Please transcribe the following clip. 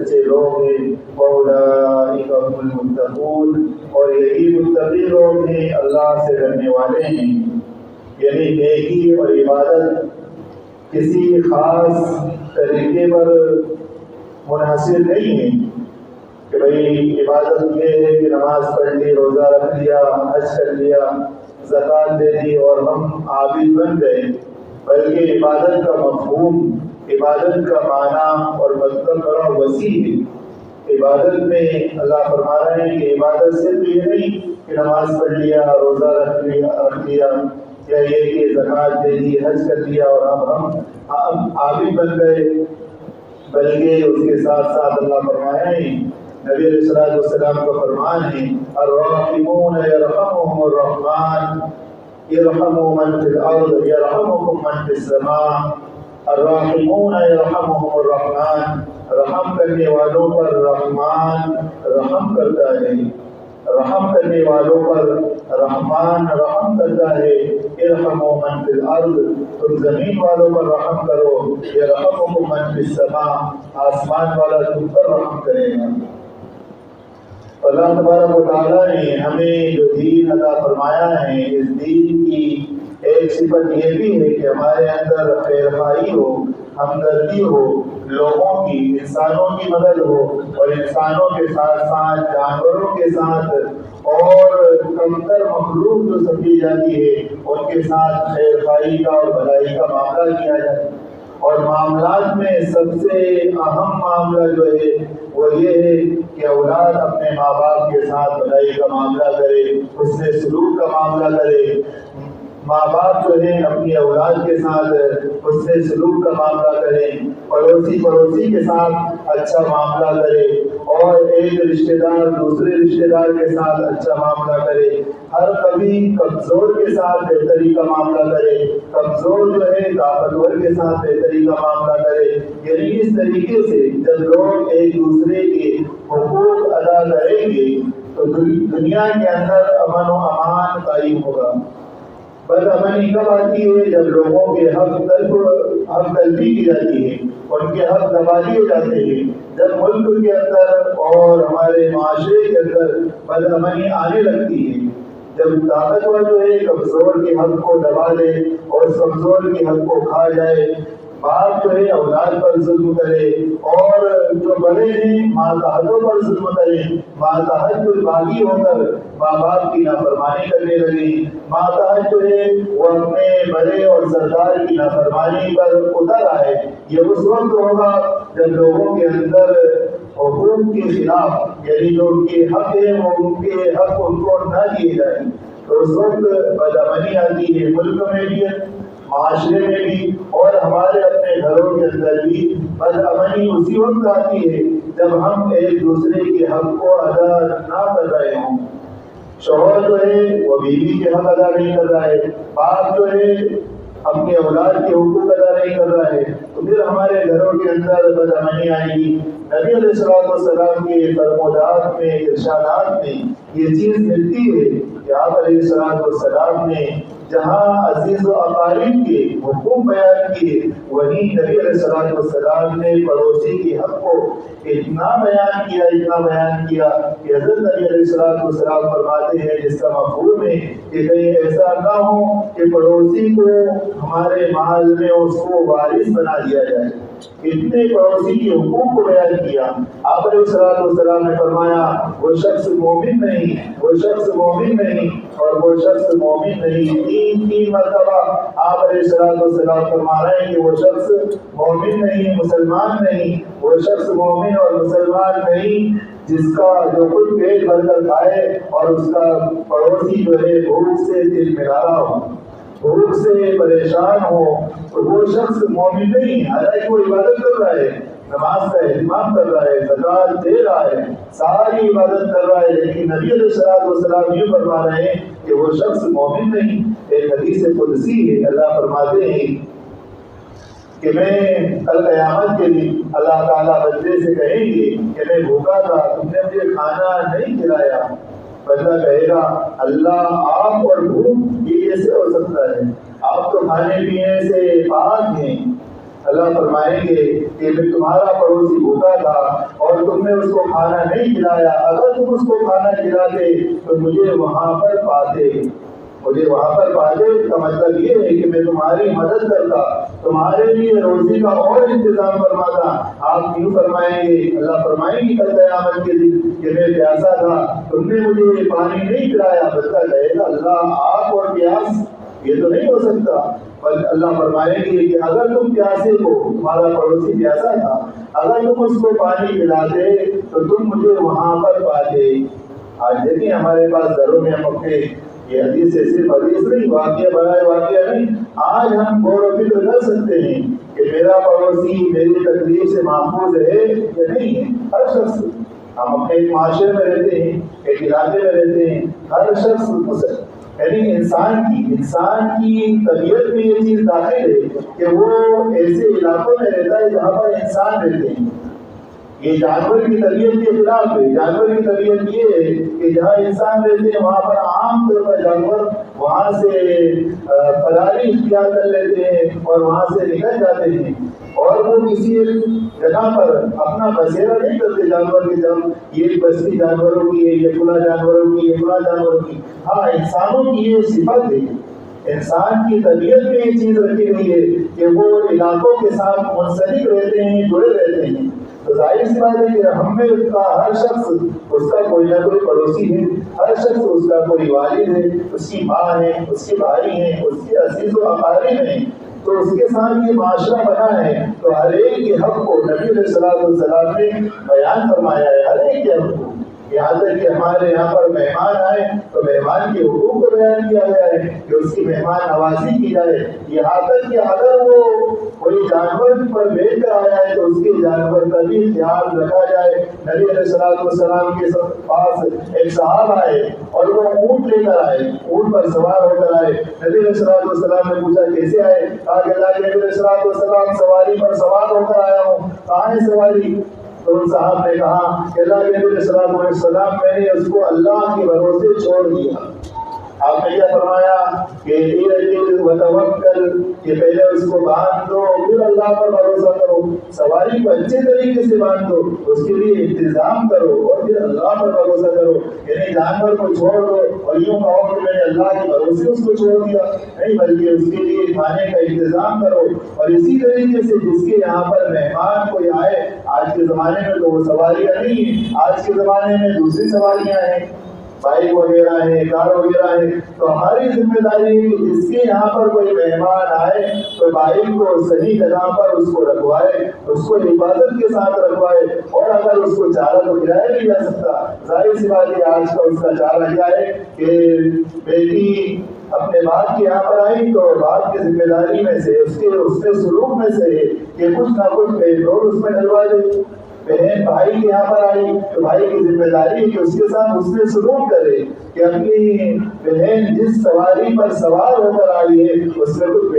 سچے لوگ ہیں، اولئک هم المتقون، اور یہی متقی لوگ ہیں، اللہ سے ڈرنے والے ہیں۔ یعنی نیکی اور عبادت کسی خاص طریقے پر منحصر نہیں ہے کہ بھئی عبادت یہ ہے کہ نماز پڑھ لی، روزہ رکھ لیا، حج کر لیا، زکوٰۃ دے دی اور ہم عابد بن گئے، بلکہ عبادت کا مفہوم، عبادت کا معنی اور مطلب بڑا وسیع ہے۔ عبادت میں اللہ فرما رہے ہیں کہ عبادت صرف یہ نہیں کہ نماز پڑھ لیا، روزہ رکھ لیا یا یہ کہ زکوٰۃ دے دی، حج کر لیا اور اب ہم عابد بن گئے، بلکہ اس کے ساتھ ساتھ اللہ فرمایا ہے، نبی علیہ السلام کا فرمان ہے، الراحمون یرحمهم الرحمن ارحموا من فی الارض یرحمکم من فی السماء۔ الراحمون یرحمهم الرحمن، رحم کرنے والوں پر رحمان رحم کرتا ہے، رحم کرنے والوں پر رحمان رحم کرتا ہے۔ ارحموا من فی الارض، تم زمین والوں پر رحم کرو، یرحمکم من فی السماء، آسمان والا تم پر رحم کرے گا۔ اللہ تبارک و تعالیٰ نے ہمیں جو دین عطا فرمایا ہے، اس دین کی ایک صفت یہ بھی ہے کہ ہمارے اندر خیر خواہی ہو، ہمدردی ہو، لوگوں کی، انسانوں کی مدد ہو، اور انسانوں کے ساتھ ساتھ جانوروں کے ساتھ اور کمتر مخلوق جو سمجھی جاتی ہے ان کے ساتھ خیر خواہی کا اور بھلائی کا معاملہ کیا جائے۔ اور معاملات میں سب سے اہم معاملہ جو ہے وہ یہ ہے کہ اولاد اپنے ماں باپ کے ساتھ بھلائی کا معاملہ کرے، اس سے سلوک کا معاملہ کرے، ماں باپ جو ہے اپنی اولاد کے ساتھ اس سے سلوک کا معاملہ کریں، پڑوسی کے ساتھ اچھا معاملہ کرے، اور ایک رشتہ دار دوسرے رشتہ دار کے ساتھ اچھا معاملہ کرے، ہر کبھی کمزور کے ساتھ بہتری کا معاملہ کرے، کمزور جو ہے طاقتور کے ساتھ بہتری کا معاملہ کرے۔ یعنی اس طریقے سے جب لوگ ایک دوسرے کے حقوق ادا کریں گے تو دنیا کے اندر امن و امان قائم ہوگا۔ بد امنی کب آتی ہے؟ جب لوگوں کے حق تلفی کی جاتی ہے، ان کے حق دبا دیے جاتے ہیں، جب ملک کے اندر اور ہمارے معاشرے کے اندر بد امنی آنے لگتی ہے، جب طاقتور جو ہے کمزور کے حق کو دبا لے اور اس کمزور کے حق کو کھا جائے، باپ جو ہے اولاد پر ظلم کرے، اور جو بڑے ہیں ماتحتوں پر ظلم کرے، ماتحت جو باغی ہو کر ماں باپ کی نافرمانی کرنے لگے، ماتحت جو ہے وہ اپنے بڑے اور سردار کی نافرمانی پر اتر آئے، یہ اس وقت ہوگا جب لوگوں کے اندر حقوق کے خلاف، یعنی جو ان کے حق ہیں وہ ان کے حق ان کو نہ دیے جائیں، تو اس وقت بد امنی آتی ہے، ملک میں بھی، معاشرے میں بھی، اور ہمارے اپنے گھروں کے اندر بھی بد امنی اسی وقت آتی ہے جب ہم ایک دوسرے کے حق کو ادا نہ کر رہے ہوں۔ شوہر جو ہے وہ بیوی کے حق ادا نہیں کر رہا ہے، باپ جو ہے اپنے اولاد کے حقوق ادا نہیں کر رہا ہے، تو پھر ہمارے گھروں کے اندر بد امنی آئے گی۔ نبی علیہ السلام کے فرمودات میں، ارشادات میں یہ چیز ملتی ہے کہ آپ علیہ السلام نے جہاں عزیز و اقارب کے حقوق بیان کیے، وہیں نبی علیہ السلام نے پڑوسی کے حق کو اتنا بیان کیا کہ حضرت نبی علیہ السلام فرماتے ہیں، جس کا مفہوم ہے کہ کہیں ایسا نہ ہو کہ پڑوسی کو ہمارے مال میں اس کو وارث بنا دیا جائے۔ اتنے پڑوسی کے حقوق کو بیان کیا۔ آپ علیہ السلام نے فرمایا وہ شخص مومن نہیں، وہ شخص مومن نہیں، اور وہ شخص مومن نہیں، تین مرتبہ آپ علیہ السلام فرما رہے ہیں کہ وہ شخص مومن نہیں، مسلمان نہیں، وہ شخص مومن اور مسلمان نہیں جس کا جو خود پیٹ بھر کر کھائے اور اس کا پڑوسی جو ہے بھوک سے دل ملالا ہو، بھوک سے پریشان ہو، تو وہ شخص مومن نہیں۔ حالانکہ وہ عبادت کر رہا ہے، نماز کا اہتمام کر رہا ہے، زکوٰۃ دے رہا ہے، ساری عبادت کر رہا ہے، لیکن نبی علیہ السلام یہ فرما رہے ہیں کہ وہ شخص مومن نہیں۔ ایک حدیث قدسی ہے، اللہ فرماتے ہیں کہ میں کل قیامت کے دن اللہ تعالیٰ بندے سے کہیں گے کہ میں بھوکا تھا، تم نے مجھے کھانا نہیں کھلایا۔ بندہ کہے گا اللہ آپ اور بھوک یہ کیسے ہو سکتا ہے؟ آپ تو کھانے پینے سے پاک ہیں۔ اللہ فرمائیں گے کہ میں تمہارا پڑوسی بھوکا تھا اور تم نے اس کو کھانا نہیں کھلایا، اگر تم اس کو کھانا کھلاتے تو مجھے وہاں پر پاتے کا مطلب یہ ہے کہ میں تمہاری مدد کرتا، تمہارے لیے روزی کا اور انتظام فرماتا۔ آپ کیوں فرمائیں گے، اللہ فرمائیں گے کل قیامت کے دن کہ میں پیاسا تھا، تم نے مجھے پانی نہیں پلایا۔ بندہ کہے گا اللہ آپ اور پیاس یہ تو نہیں ہو سکتا، پر اللہ فرمائیں گے کہ اگر تم پیاسے کو، تمہارا پڑوسی پیاسا تھا، اگر تم اس کو پانی پلاتے تو تم مجھے وہاں پر پاتے۔ آج دیکھیں ہمارے پاس گھروں میں ہم اپنے یہ حدیث سے صرف حدیث نہیں، واقعہ بنائے واقعہ نہیں، آج ہم غور و فکر کر سکتے ہیں کہ میرا پڑوسی میری تکلیف سے محفوظ ہے یا نہیں ہے۔ ہر شخص، ہم اپنے ایک معاشرے میں رہتے ہیں، ایک علاقے میں رہتے ہیں، ہر شخص یعنی انسان کی طبیعت میں یہ چیز داخل ہے کہ وہ ایسے علاقوں میں رہتا ہے جہاں پر انسان رہتے ہیں۔ یہ جانور کی طبیعت کے خلاف ہے۔ جانور کی طبیعت یہ ہے کہ جہاں انسان رہتے ہیں وہاں پر عام طور پر جانور وہاں سے فراری اختیار کر لیتے ہیں اور وہاں سے نکل جاتے ہیں، اور وہ کسی جگہ پر اپنا بسیرا نہیں کرتے جانور کی طرف، یہ بستی جانوروں کی ہے، یہ فلاں جانوروں کی، یہ فلاں جانوروں کی۔ ہاں، انسانوں کی یہ صفت ہے، انسان کی طبیعت میں یہ چیز رکھی ہوئی ہے کہ وہ علاقوں کے ساتھ منسلک رہتے ہیں، جڑے رہتے ہیں۔ تو ظاہر سی بات ہے کہ ہم میں کا ہر شخص اس کا کوئی نہ کوئی پڑوسی ہے، ہر شخص اس کا کوئی والد ہے، اس کی ماں ہے، اس کے بھائی ہیں، اس کے عزیز و اقارب ہیں، تو اس کے ساتھ یہ معاشرہ بنا ہے۔ تو ہر ایک کے حق کو نبی علیہ السلام نے بیان فرمایا ہے، ہر ایک کے حق کو، یہاں تک کہ ہمارے یہاں پر مہمان آئے تو مہمان کے حقوق کو بیان کیا گیا ہے کہ اس کی مہمان نوازی کی جائے، یہاں تک کہ اگر وہ کوئی جانور پر بیچ کر آیا ہے تو اس کے جانور کا بھی خیال رکھا جائے۔ نبی علیہ السلام کے پاس ایک صاحب آئے اور وہ اونٹ لے کر آئے، اونٹ پر سوار ہو کر آئے۔ نبی علیہ السلام نے پوچھا کیسے آئے؟ کہا کہ اللہ کے نبی علیہ السلام سواری پر سوار ہو کر آیا ہوں۔ کہاں ہے سواری؟ تو ان صاحب نے کہا کہ اللہ کے نبی علیہ السلام میں نے اس کو اللہ کے بھروسے چھوڑ دیا۔ آپ نے کیا فرمایا کہ وتوکل، کہ پہلے اس کو باندھ دو پھر اللہ پر بھروسہ کرو، سواری کو اچھے طریقے سے باندھ دو، اس کے لیے انتظام کرو اور پھر اللہ پر بھروسہ کرو۔ یعنی جانور کو چھوڑ دو اور یوں کہو کہ میں نے اللہ کے بھروسے اس کو چھوڑ دیا، نہیں، بلکہ اس کے لیے کھانے کا انتظام کرو۔ اور اسی طریقے سے جس کے یہاں پر مہمان کوئی آئے، آج کے زمانے میں تو وہ سواریاں نہیں ہیں، آج کے زمانے میں دوسری سواریاں ہیں، بائک وغیرہ ہے، کار وغیرہ ہے۔ تو ہماری ذمہ داری ہے کہ جس کے یہاں پر کوئی مہمان آئے تو بائک کو صحیح جگہ پر اس کو رکھوائے، اس کو حفاظت کے ساتھ رکھوائے، اور اگر اس کو چارہ تو کھلایا نہیں جا سکتا، ظاہر سی بات ہے آج کا اس کا چارہ کیا ہے کہ بیٹی اپنے باپ کے یہاں پر آئی تو باپ کی ذمہ داری میں سے اس کے سلوک میں سے ہے کہ کچھ نہ کچھ پیٹرول اس میں ڈلوا دے۔ بہن بھائی کے یہاں پر آئی تو بھائی کی ذمہ داری ہے کہ اس کے ساتھ اس نے سلوک کرے کہ اپنی بہن جس سواری پر سوار ہو کر آئی ہے اس میں کچھ